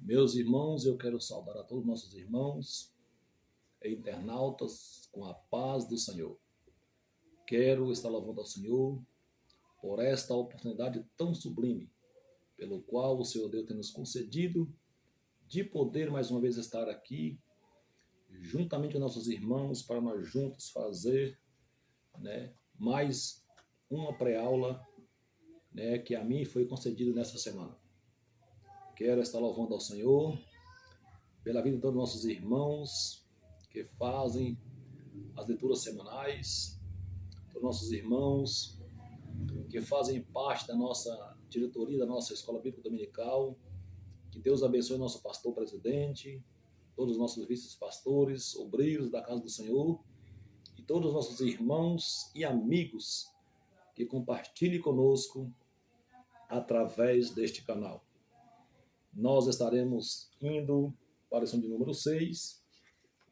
Meus irmãos, eu quero saudar a todos os nossos irmãos e internautas com a paz do Senhor. Quero estar louvando ao Senhor por esta oportunidade tão sublime, pelo qual o Senhor Deus tem nos concedido de poder mais uma vez estar aqui, juntamente com nossos irmãos, para nós juntos fazer mais uma pré-aula que a mim foi concedido nessa semana. Quero estar louvando ao Senhor pela vida de todos os nossos irmãos que fazem as leituras semanais, todos os nossos irmãos que fazem parte da nossa diretoria, da nossa Escola Bíblica Dominical. Que Deus abençoe nosso pastor presidente, todos os nossos vice-pastores, obreiros da casa do Senhor e todos os nossos irmãos e amigos que compartilhem conosco através deste canal. Nós estaremos indo para a lição de número 6,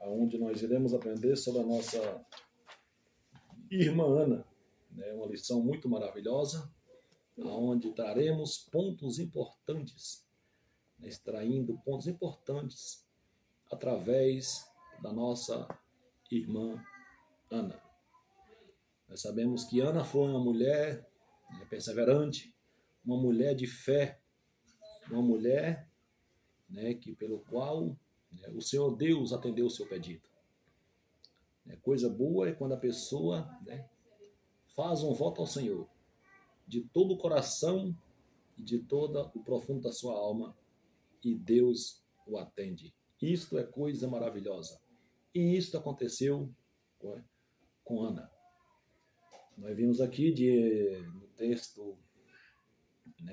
onde nós iremos aprender sobre a nossa irmã Ana. Uma lição muito maravilhosa, onde traremos pontos importantes, extraindo pontos importantes através da nossa irmã Ana. Nós sabemos que Ana foi uma mulher perseverante, uma mulher de fé, uma mulher que pelo qual o Senhor Deus atendeu o seu pedido. Coisa boa é quando a pessoa faz um voto ao Senhor, de todo o coração e de todo o profundo da sua alma, e Deus o atende. Isto é coisa maravilhosa. E isto aconteceu com Ana. Nós vimos aqui no texto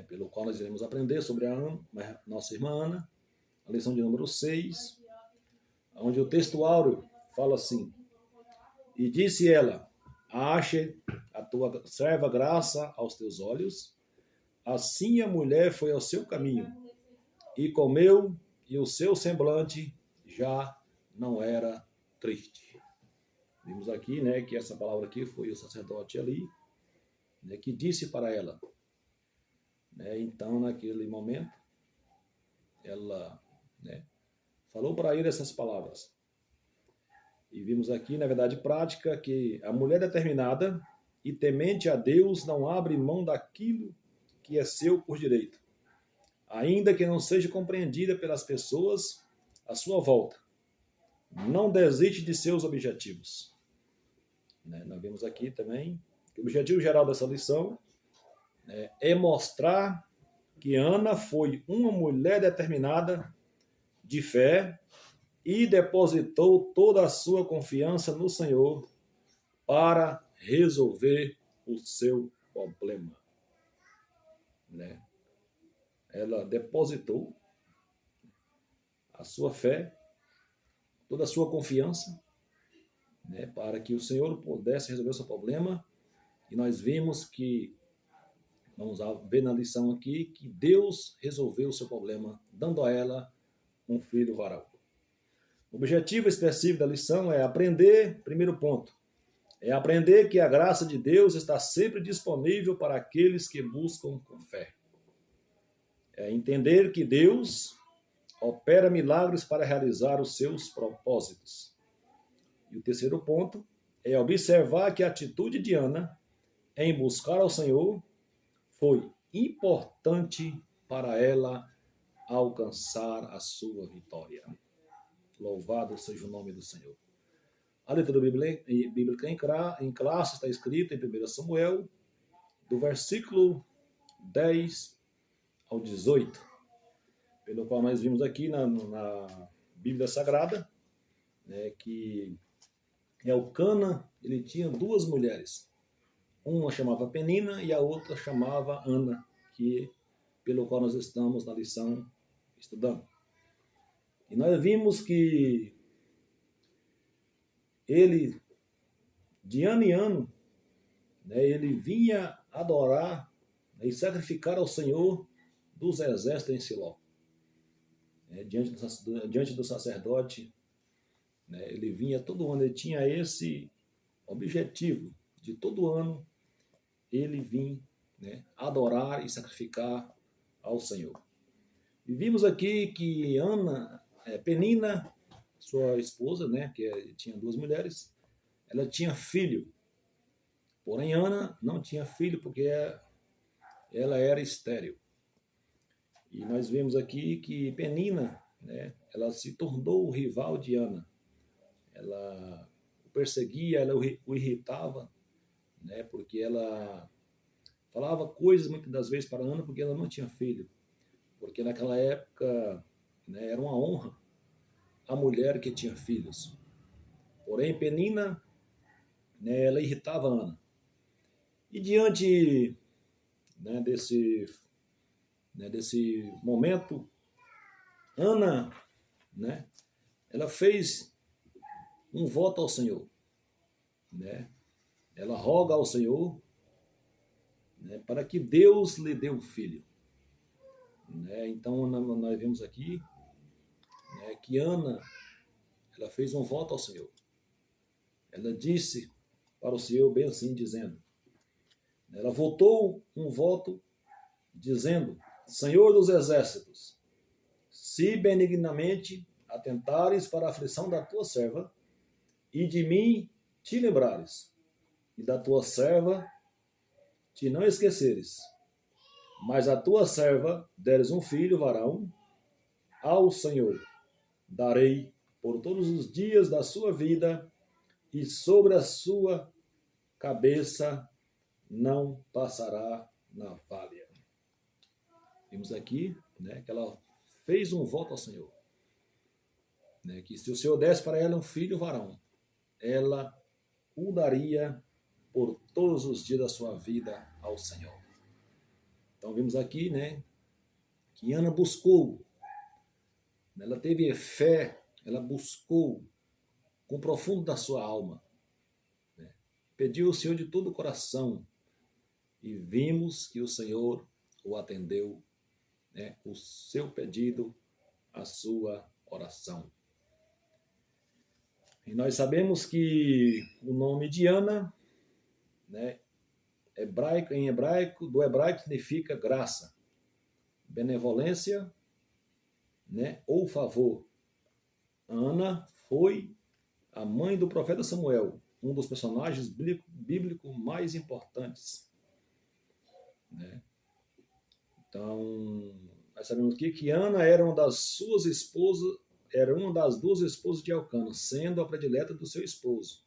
pelo qual nós iremos aprender sobre a nossa irmã Ana, a lição de número 6, onde o texto áureo fala assim: E disse ela, ache a tua serva graça aos teus olhos. Assim a mulher foi ao seu caminho, e comeu, e o seu semblante já não era triste. Vimos aqui que essa palavra aqui foi o sacerdote ali, que disse para ela. Então, naquele momento, ela falou para ele essas palavras. E vimos aqui, na verdade prática, que a mulher determinada e temente a Deus não abre mão daquilo que é seu por direito, ainda que não seja compreendida pelas pessoas à sua volta. Não desiste de seus objetivos. Nós vimos aqui também que o objetivo geral dessa lição é mostrar que Ana foi uma mulher determinada de fé e depositou toda a sua confiança no Senhor para resolver o seu problema. Ela depositou a sua fé, toda a sua confiança, para que o Senhor pudesse resolver o seu problema. E nós vimos que, vamos ver na lição aqui, que Deus resolveu o seu problema, dando a ela um filho varão. O objetivo específico da lição é aprender, primeiro ponto, é aprender que a graça de Deus está sempre disponível para aqueles que buscam com fé. É entender que Deus opera milagres para realizar os seus propósitos. E o terceiro ponto é observar que a atitude de Ana em buscar ao Senhor foi importante para ela alcançar a sua vitória. Louvado seja o nome do Senhor. A leitura bíblica em classe está escrita em 1 Samuel, do versículo 10 ao 18, pelo qual nós vimos aqui na Bíblia Sagrada, que Elcana, ele tinha duas mulheres. Uma chamava Penina e a outra chamava Ana, pelo qual nós estamos na lição estudando. E nós vimos que ele, de ano em ano, ele vinha adorar e sacrificar ao Senhor dos exércitos em Siló. Diante do sacerdote, ele vinha todo ano, ele tinha esse objetivo de todo ano ele vir adorar e sacrificar ao Senhor. E vimos aqui que Penina, sua esposa, né, tinha duas mulheres, ela tinha filho. Porém, Ana não tinha filho porque ela era estéril. E nós vemos aqui que Penina, né, ela se tornou o rival de Ana. Ela o perseguia, ela o irritava, né, porque ela falava coisas muitas das vezes para Ana porque ela não tinha filho. Porque naquela época, né, era uma honra a mulher que tinha filhos. Porém, Penina, né, ela irritava Ana. E diante, né, desse momento, Ana, né, ela fez um voto ao Senhor, né? Ela roga ao Senhor, né, para que Deus lhe dê um filho, né? Então nós vemos aqui, né, que Ana, ela fez um voto ao Senhor. Ela disse para o Senhor bem assim dizendo, ela votou um voto dizendo: Senhor dos exércitos, se benignamente atentares para a aflição da tua serva e de mim te lembrares, e da tua serva te não esqueceres, mas a tua serva deres um filho varão, ao Senhor darei por todos os dias da sua vida, e sobre a sua cabeça não passará navalha. Vimos aqui, né, que ela fez um voto ao Senhor, né, que se o Senhor desse para ela um filho varão, ela o daria por todos os dias da sua vida ao Senhor. Então vimos aqui, né, que Ana buscou, ela teve fé, ela buscou com o profundo da sua alma, né, pediu ao Senhor de todo o coração e vimos que o Senhor o atendeu, né, o seu pedido, a sua oração. E nós sabemos que o nome de Ana, né, em hebraico, do hebraico significa graça, benevolência, né, ou favor. Ana foi a mãe do profeta Samuel, um dos personagens bíblicos mais importantes, né? Então, nós sabemos que Ana era uma das suas esposas, era uma das duas esposas de Elcana, sendo a predileta do seu esposo.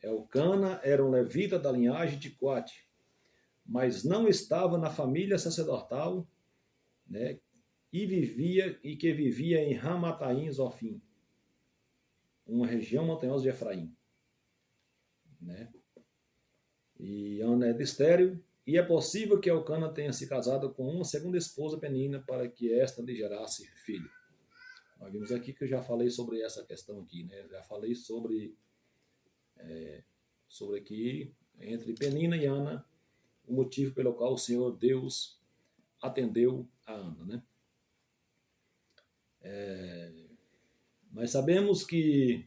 Elcana era um levita da linhagem de Coate, mas não estava na família sacerdotal, né, e que vivia em Ramataim Zofim, uma região montanhosa de Efraim, né? E Ana é estéril, e é possível que Elcana tenha se casado com uma segunda esposa Penina para que esta lhe gerasse filho. Nós vimos aqui que eu já falei sobre essa questão aqui, né? Já falei sobre aqui, entre Penina e Ana, o motivo pelo qual o Senhor Deus atendeu a Ana, né? Nós sabemos que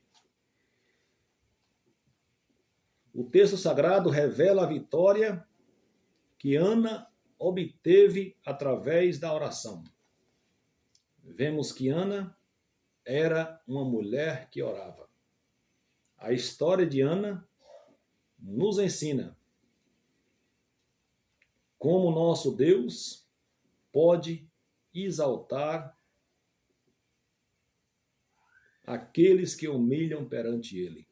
o texto sagrado revela a vitória que Ana obteve através da oração. Vemos que Ana era uma mulher que orava. A história de Ana nos ensina como nosso Deus pode exaltar aqueles que humilham perante Ele.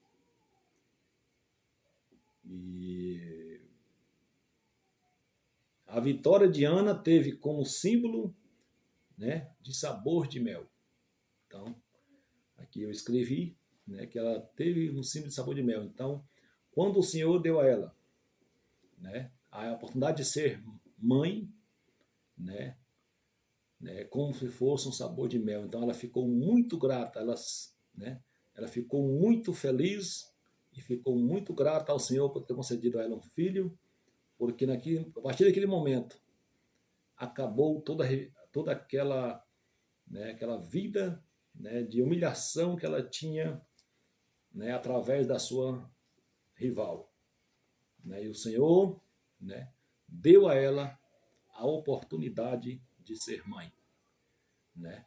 E a vitória de Ana teve como símbolo, né, de sabor de mel. Então, aqui eu escrevi, né, que ela teve um símbolo de sabor de mel. Então, quando o Senhor deu a ela, né, a oportunidade de ser mãe, né, como se fosse um sabor de mel. Então, ela ficou muito grata, ela ficou muito feliz e ficou muito grata ao Senhor por ter concedido a ela um filho, porque a partir daquele momento acabou toda aquela, né, aquela vida, né, de humilhação que ela tinha, né, através da sua rival, né? E o Senhor, né, deu a ela a oportunidade de ser mãe. né?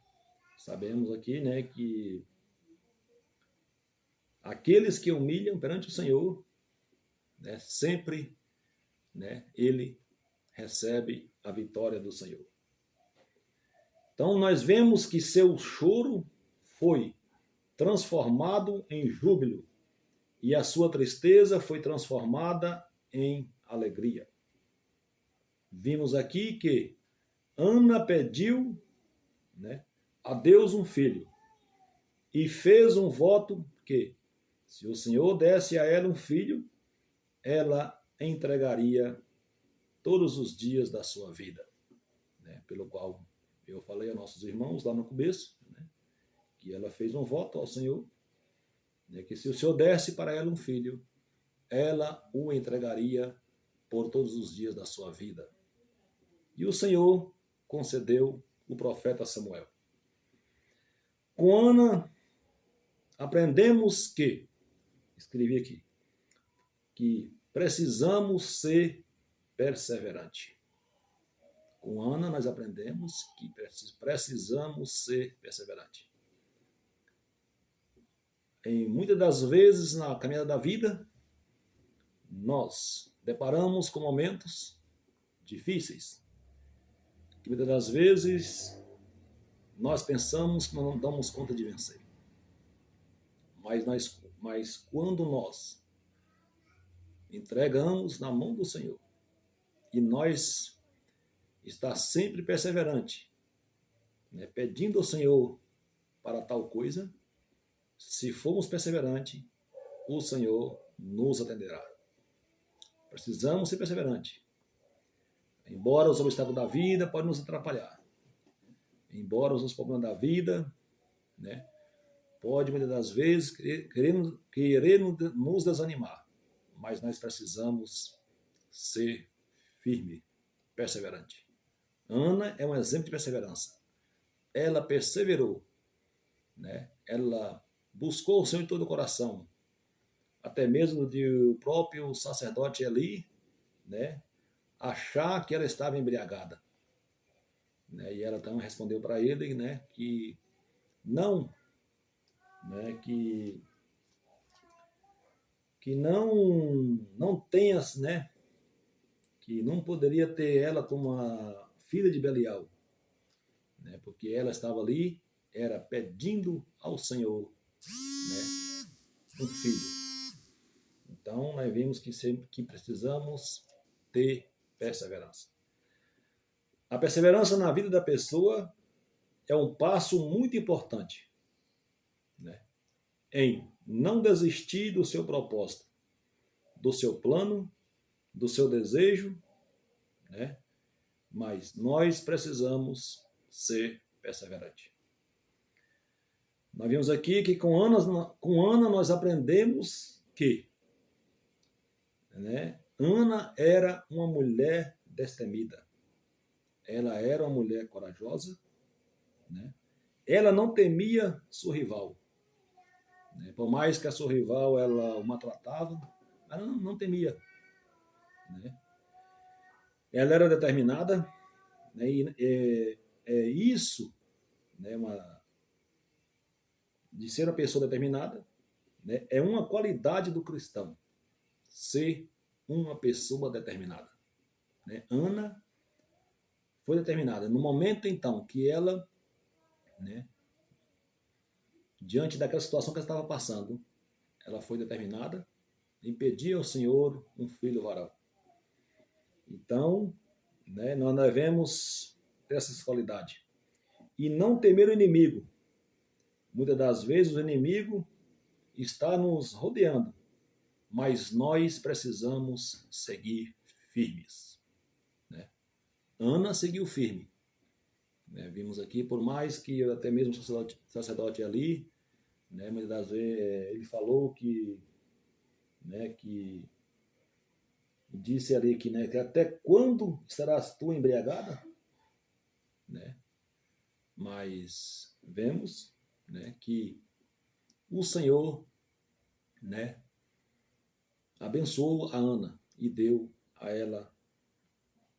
Sabemos aqui, né, que aqueles que humilham perante o Senhor, né, sempre, né, ele recebe a vitória do Senhor. Então nós vemos que seu choro foi transformado em júbilo e a sua tristeza foi transformada em alegria. Vimos aqui que Ana pediu, né, a Deus um filho e fez um voto que, se o Senhor desse a ela um filho, ela entregaria todos os dias da sua vida, né, pelo qual eu falei a nossos irmãos lá no começo, né, que ela fez um voto ao Senhor, né, que se o Senhor desse para ela um filho, ela o entregaria por todos os dias da sua vida. E o Senhor concedeu o profeta Samuel. Com Ana, aprendemos que, escrevi aqui, que precisamos ser perseverantes. Com Ana, nós aprendemos que precisamos ser perseverantes. Em muitas das vezes na caminhada da vida, nós deparamos com momentos difíceis, que muitas das vezes nós pensamos que não damos conta de vencer. Mas quando nós entregamos na mão do Senhor e nós está sempre perseverante, né, pedindo ao Senhor para tal coisa, se formos perseverantes, o Senhor nos atenderá. Precisamos ser perseverantes. Embora os obstáculos da vida podem nos atrapalhar, embora os problemas da vida, né, pode muitas das vezes querer nos desanimar, mas nós precisamos ser firme, perseverante. Ana é um exemplo de perseverança. Ela perseverou, né? Ela buscou o Senhor de todo o coração, até mesmo de o próprio sacerdote Eli, né, achar que ela estava embriagada, né? E ela então respondeu para ele, né, que não, né, que não tenha, né, que não poderia ter ela como a filha de Belial, né, porque ela estava ali, era pedindo ao Senhor, né, um filho. Então nós vimos que sempre que precisamos ter perseverança. A perseverança na vida da pessoa é um passo muito importante, né, em não desistir do seu propósito, do seu plano, do seu desejo, né? Mas nós precisamos ser perseverantes. Nós vimos aqui que com Ana nós aprendemos que, né, Ana era uma mulher destemida. Ela era uma mulher corajosa, né? Ela não temia sua rival, né? Por mais que a sua rival ela o maltratava, ela não temia, né? Ela era determinada, né? E isso, né, de ser uma pessoa determinada, né, é uma qualidade do cristão, ser uma pessoa determinada, né? Ana foi determinada. No momento, então, que ela, né, diante daquela situação que ela estava passando, ela foi determinada em pedir ao Senhor um filho varão. Então, né, nós devemos ter essas qualidades. E não temer o inimigo. Muitas das vezes o inimigo está nos rodeando, mas nós precisamos seguir firmes, né? Ana seguiu firme, né? Vimos aqui, por mais que até mesmo o sacerdote ali, né, muitas das vezes ele falou que, né, que disse ali que, né, que até quando estarás tu embriagada, né? Mas vemos, né, que o Senhor, né, abençoou a Ana e deu a ela,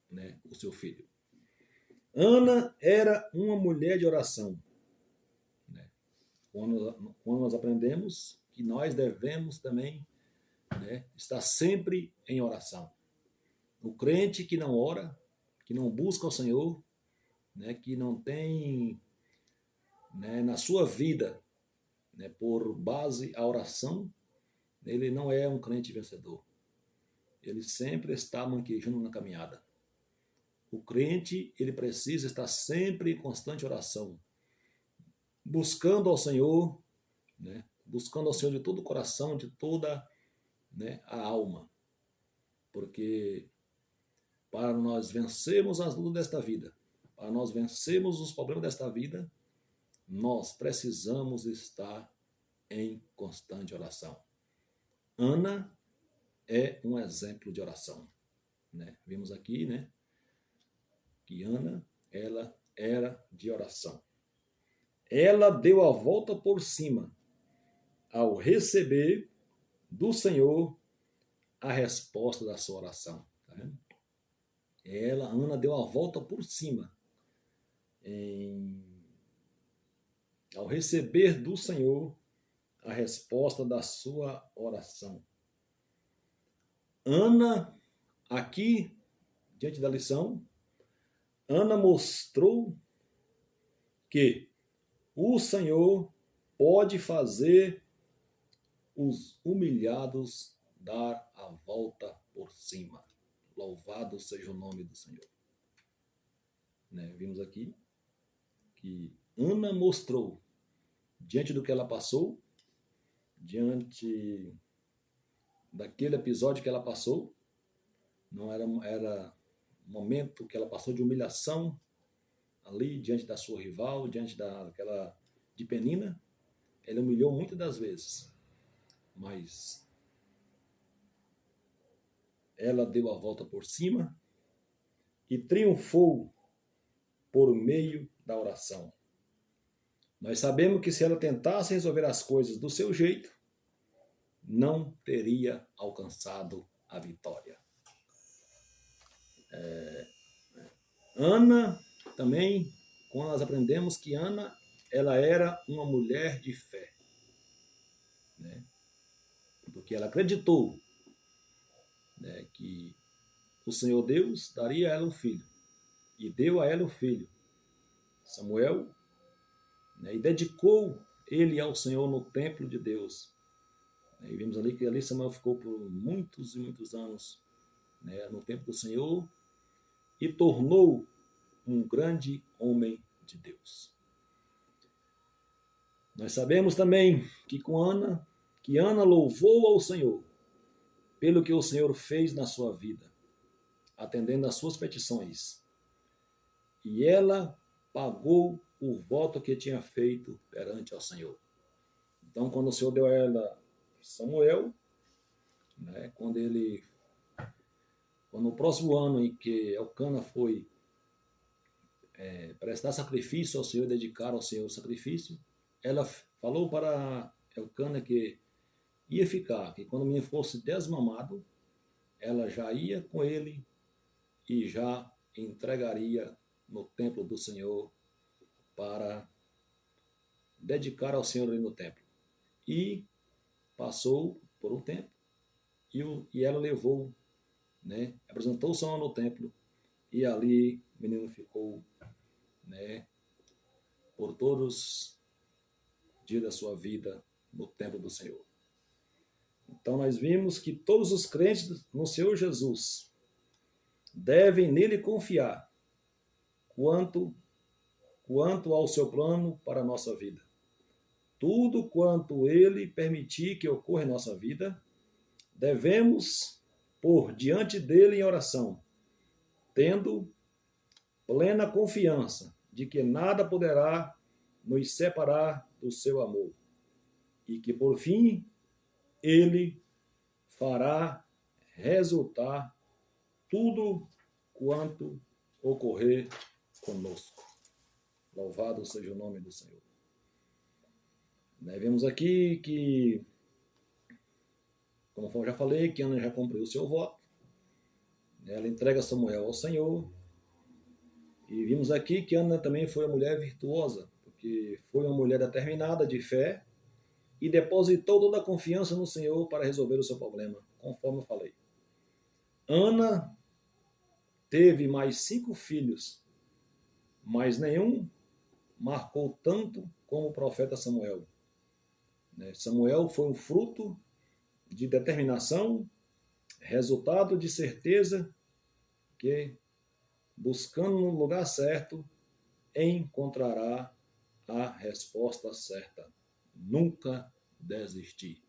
né, o seu filho. Ana era uma mulher de oração. Né? Quando nós aprendemos que nós devemos também, né, estar sempre em oração. O crente que não ora, que não busca o Senhor, né, que não tem, né, na sua vida, né, por base a oração, ele não é um crente vencedor. Ele sempre está manquejando na caminhada. O crente, ele precisa estar sempre em constante oração, buscando ao Senhor, né, buscando ao Senhor de todo o coração, de toda, né, a alma. Porque para nós vencermos as lutas desta vida, para nós vencermos os problemas desta vida, nós precisamos estar em constante oração. Ana é um exemplo de oração. Né? Vimos aqui, né, que Ana, ela era de oração. Ela deu a volta por cima ao receber do Senhor a resposta da sua oração. Tá vendo? Ana deu a volta por cima ao receber do Senhor a resposta da sua oração. Ana, aqui, diante da lição, Ana mostrou que o Senhor pode fazer os humilhados dar a volta por cima. Louvado seja o nome do Senhor. Né? Vimos aqui que Ana mostrou, diante do que ela passou, diante daquele episódio que ela passou, não era um momento que ela passou de humilhação ali diante da sua rival, diante daquela de Penina. Ela humilhou muitas das vezes, mas ela deu a volta por cima e triunfou por meio da oração. Nós sabemos que se ela tentasse resolver as coisas do seu jeito, não teria alcançado a vitória. Ana também, quando nós aprendemos que Ana, ela era uma mulher de fé, né? Porque ela acreditou, né, que o Senhor Deus daria a ela um filho, e deu a ela um filho, Samuel, né, e dedicou ele ao Senhor no templo de Deus. E vimos ali que ali Samuel ficou por muitos e muitos anos, né, no templo do Senhor, e tornou um grande homem de Deus. Nós sabemos também que Ana louvou ao Senhor pelo que o Senhor fez na sua vida, atendendo às suas petições. E ela pagou o voto que tinha feito perante ao Senhor. Então, quando o Senhor deu a ela Samuel, né, quando no próximo ano em que Elcana foi prestar sacrifício ao Senhor, dedicar ao Senhor o sacrifício, ela falou para Elcana que ia ficar, que quando o menino fosse desmamado, ela já ia com ele e já entregaria no templo do Senhor para dedicar ao Senhor ali no templo. E passou por um tempo e ela levou, né, apresentou o Senhor no templo e ali o menino ficou, né, por todos os dias da sua vida no templo do Senhor. Então nós vimos que todos os crentes no Senhor Jesus devem nele confiar quanto ao seu plano para a nossa vida. Tudo quanto ele permitir que ocorra em nossa vida, devemos pôr diante dele em oração, tendo plena confiança de que nada poderá nos separar do seu amor e que, por fim, ele fará resultar tudo quanto ocorrer conosco. Louvado seja o nome do Senhor. Vemos aqui que, como eu já falei, que Ana já cumpriu o seu voto. Ela entrega Samuel ao Senhor. E vimos aqui que Ana também foi uma mulher virtuosa, porque foi uma mulher determinada, de fé, e depositou toda a confiança no Senhor para resolver o seu problema, conforme eu falei. Ana teve mais 5 filhos, mas nenhum marcou tanto como o profeta Samuel. Samuel foi um fruto de determinação, resultado de certeza que, buscando no lugar certo, encontrará a resposta certa. Nunca desistir.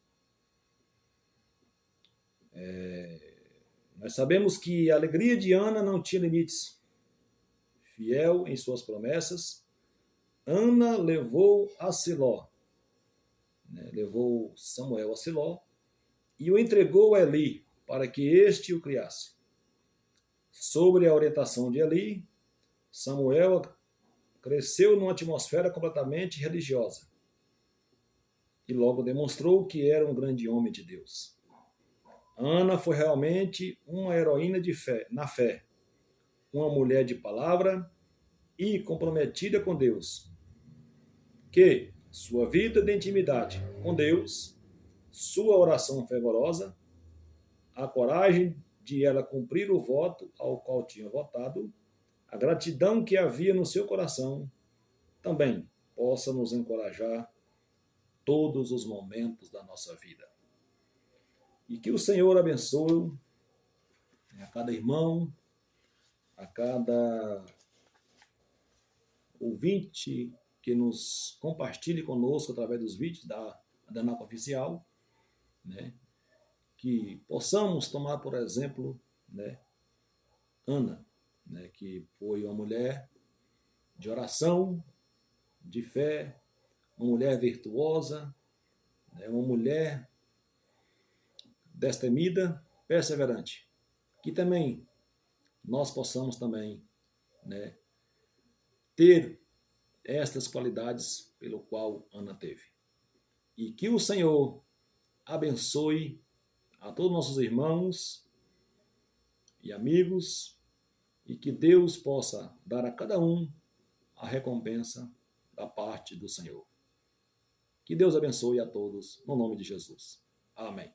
Nós sabemos que a alegria de Ana não tinha limites. Fiel em suas promessas, Ana levou a Siló, levou Samuel a Siló e o entregou a Eli para que este o criasse. Sobre a orientação de Eli, Samuel cresceu numa atmosfera completamente religiosa e logo demonstrou que era um grande homem de Deus. Ana foi realmente uma heroína de fé, na fé, uma mulher de palavra e comprometida com Deus, que sua vida de intimidade com Deus, sua oração fervorosa, a coragem de ela cumprir o voto ao qual tinha votado, a gratidão que havia no seu coração, também possa nos encorajar todos os momentos da nossa vida. E que o Senhor abençoe a cada irmão, a cada ouvinte que nos compartilhe conosco através dos vídeos da ANAPA Oficial, que possamos tomar, por exemplo, Ana, que foi uma mulher de oração, de fé, uma mulher virtuosa, uma mulher destemida, perseverante. Que também nós possamos também ter estas qualidades pelo qual Ana teve. E que o Senhor abençoe a todos nossos irmãos e amigos e que Deus possa dar a cada um a recompensa da parte do Senhor. Que Deus abençoe a todos, no nome de Jesus. Amém.